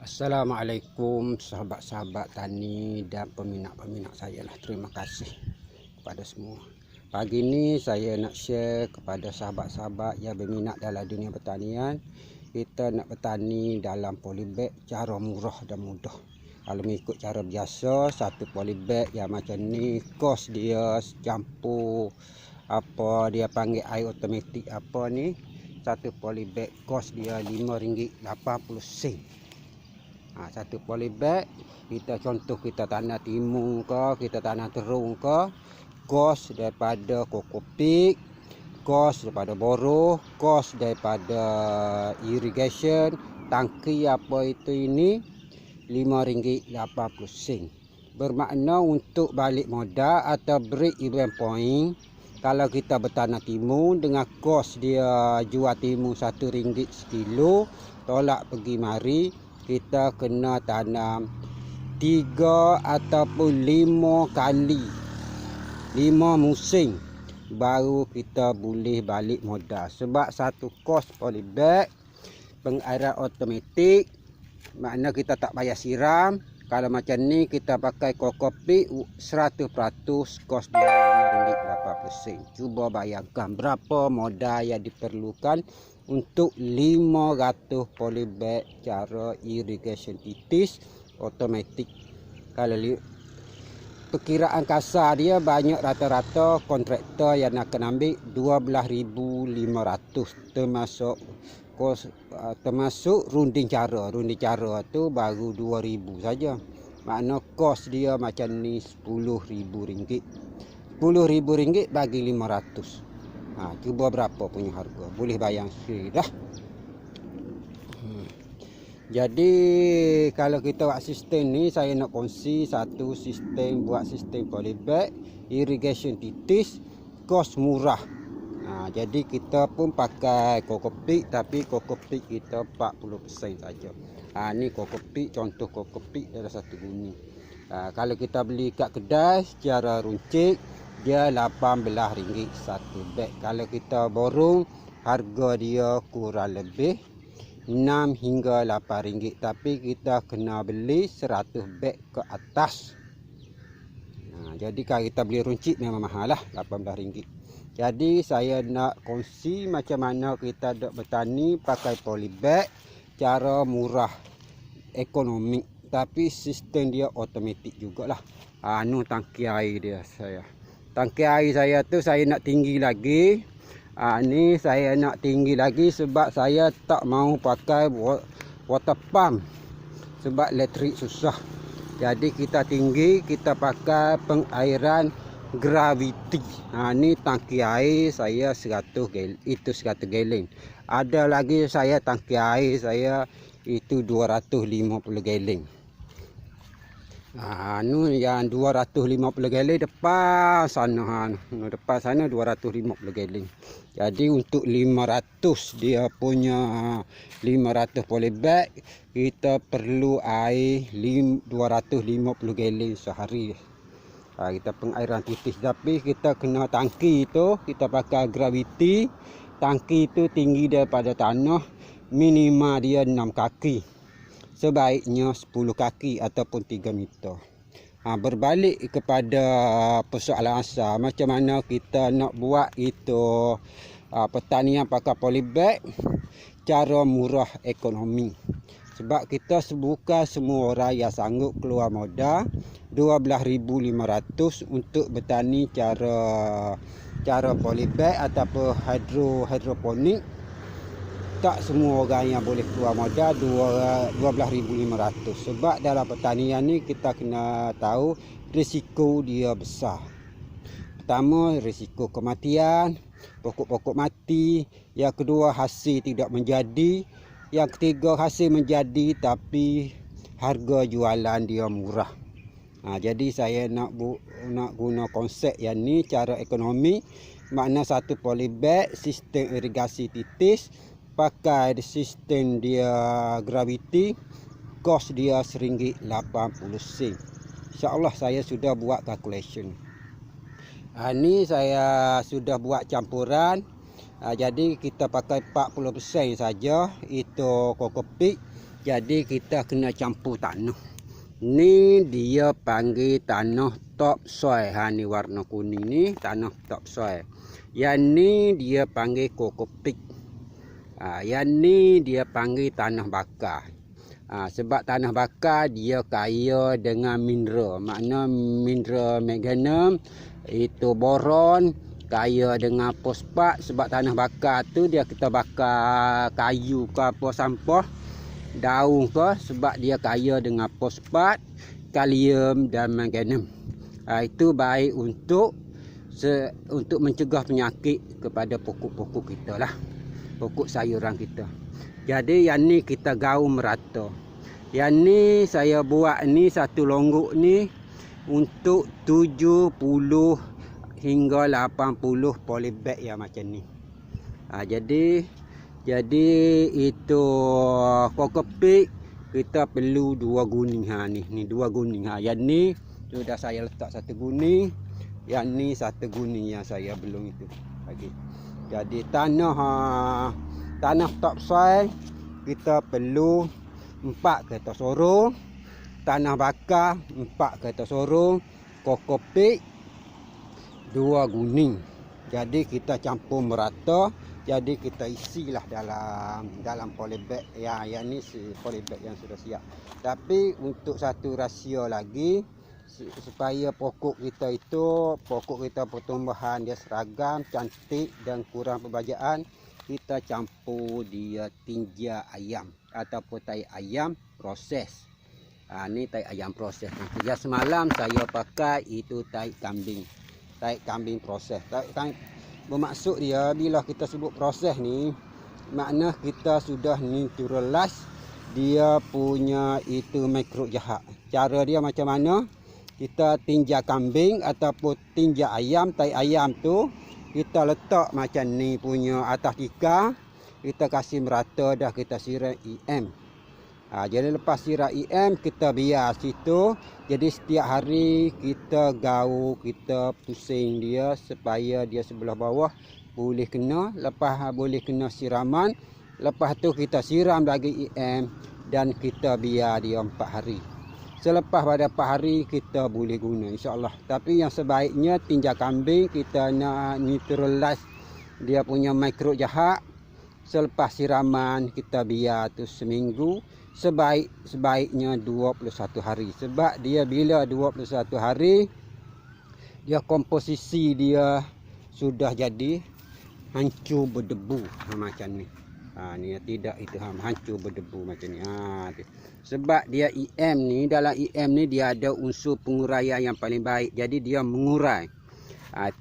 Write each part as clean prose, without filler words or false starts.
Assalamualaikum sahabat-sahabat tani dan peminat-peminat saya lah. Terima kasih kepada semua. Pagi ini saya nak share kepada sahabat-sahabat yang berminat dalam dunia pertanian. Kita nak bertani dalam polybag cara murah dan mudah. Kalau mengikut cara biasa, satu polybag yang macam ni, kos dia campur apa dia panggil air automatik apa ni, satu polybag kos dia RM5.80. Satu polybag kita contoh kita tanam timun ke, kita tanam terung ke, kos daripada Kokopik, kos daripada Boroh, kos daripada irrigation, tangki apa itu ini RM5.80. Bermakna untuk balik modal atau break even point, kalau kita bertanam timun dengan kos dia jual timun RM1 sekilo, tolak pergi mari, kita kena tanam 3 ataupun 5 kali, 5 musim baru kita boleh balik modal. Sebab satu kos polybag pengairan automatik, makna kita tak payah siram. Kalau macam ni kita pakai Kokopik 100% kos dia RM5.80. Cuba bayangkan berapa modal yang diperlukan untuk 500 polybag cara irrigation titis automatik. Kalau perkiraan kasar dia banyak, rata-rata kontraktor yang akan ambil 12.500 termasuk kos, termasuk runding cara. Runding cara tu baru 2.000 saja. Makna kos dia macam ni RM10.000. RM10.000 bagi 500. Cuba berapa punya harga, boleh bayang sendiri dah. Jadi kalau kita buat sistem ni, saya nak kongsi satu sistem, buat sistem polybag irrigation titis kos murah. Jadi kita pun pakai Kokopik, tapi Kokopik kita 40% saja. Ni Kokopik, contoh Kokopik dalam satu guni. Kalau kita beli kat kedai secara runcit, dia RM18 satu beg. Kalau kita borong, harga dia kurang lebih RM6 hingga RM8. Tapi kita kena beli 100 beg ke atas. Jadi kalau kita beli runcit memang mahal lah, RM18. Jadi saya nak kongsi macam mana kita nak bertani pakai polybag cara murah, ekonomik, tapi sistem dia automatik jugalah. Anu tangki air dia saya. Tangki air saya tu saya nak tinggi lagi. Ni saya nak tinggi lagi sebab saya tak mau pakai water pump sebab elektrik susah. Jadi kita tinggi, kita pakai pengairan graviti. Ni tangki air saya 100 gallon, itu 100 gallon. Ada lagi saya tangki air saya itu 250 gallon. Nu yang 250 gallon depan sana, depan sana 250 gallon. Jadi untuk 500 dia punya 500 polybag, kita perlu air 250 gallon sehari. Kita pengairan titis, tapi kita kena tangki itu kita pakai graviti. Tangki itu tinggi daripada tanah, minima dia 6 kaki, sebaiknya 10 kaki ataupun 3 meter. Berbalik kepada persoalan asal, macam mana kita nak buat itu pertanian pakai polybag cara murah ekonomi. Sebab kita bukan semua orang yang sanggup keluar modal RM12.500 untuk bertani cara polybag ataupun hidroponik. Tak semua orang yang boleh keluar modal RM12.500. Sebab dalam pertanian ni kita kena tahu risiko dia besar. Pertama, risiko kematian, pokok-pokok mati. Yang kedua, hasil tidak menjadi. Yang ketiga, hasil menjadi tapi harga jualan dia murah. Jadi saya nak guna konsep yang ni cara ekonomi. Makna satu polybag sistem irigasi titis pakai sistem dia graviti, kos dia RM1.80. InsyaAllah saya sudah buat calculation. Ni saya sudah buat campuran. Jadi kita pakai 40% saja itu Kokopik, Jadi kita kena campur tanah. Ni dia panggil tanah topsoil. Ha ni warna kuning ni tanah topsoil. Yang ni dia panggil kokopik. Yang ni dia panggil tanah bakar. Sebab tanah bakar dia kaya dengan mineral. Makna mineral magnesium, itu boron, kaya dengan fosfat. Sebab tanah bakar tu dia kita bakar kayu ke apa sampah, daun ke, sebab dia kaya dengan fosfat, kalium dan magnesium. Itu baik untuk mencegah penyakit kepada pokok-pokok kita lah, pokok sayuran kita. Jadi yang ni kita gaum merata. Yang ni saya buat ni satu longgok ni untuk 70 hingga 80 polybag ya macam ni. Jadi itu kokopik kita perlu 2 guning. Ni 2 guning. Yang ni sudah saya letak 1 guning. Yang ni 1 guning yang saya belum itu lagi. Jadi tanah topsoil kita perlu 4 kertas sorong, tanah bakar 4 kertas sorong, kokopik 2 guning. Jadi kita campur merata. Jadi kita isilah dalam polybag. Yang ni polybag yang sudah siap. Tapi untuk satu rahsia lagi, supaya pokok kita pertumbuhan dia seragam, cantik dan kurang perbajaan, kita campur dia tinja ayam ataupun tai ayam proses. Ni tai ayam proses. Yang semalam saya pakai itu tai kambing proses. Bermaksud dia bila kita sebut proses ni, makna kita sudah neutralize dia punya itu mikrop jahat. Cara dia macam mana? Kita tinja kambing ataupun tinja ayam, tai ayam tu kita letak macam ni punya atas tikar, kita kasih merata dah, kita siram EM. Jadi lepas siram EM kita biar situ. Jadi setiap hari kita gaul, kita pusing dia supaya dia sebelah bawah boleh kena. Lepas boleh kena siraman, lepas tu kita siram lagi EM dan kita biar dia 4 hari. Selepas pada 4 hari kita boleh guna insya-Allah. Tapi yang sebaiknya tinja kambing kita nak neutralize dia punya mikrop jahat. Selepas siraman kita biar tu seminggu, sebaiknya 21 hari. Sebab dia bila 21 hari dia komposisi dia sudah jadi hancur berdebu macam ni. Ni tidak itu hancur berdebu macam ni. Sebab dia EM ni, dalam EM ni dia ada unsur penguraian yang paling baik. Jadi dia mengurai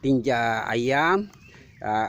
tinja ayam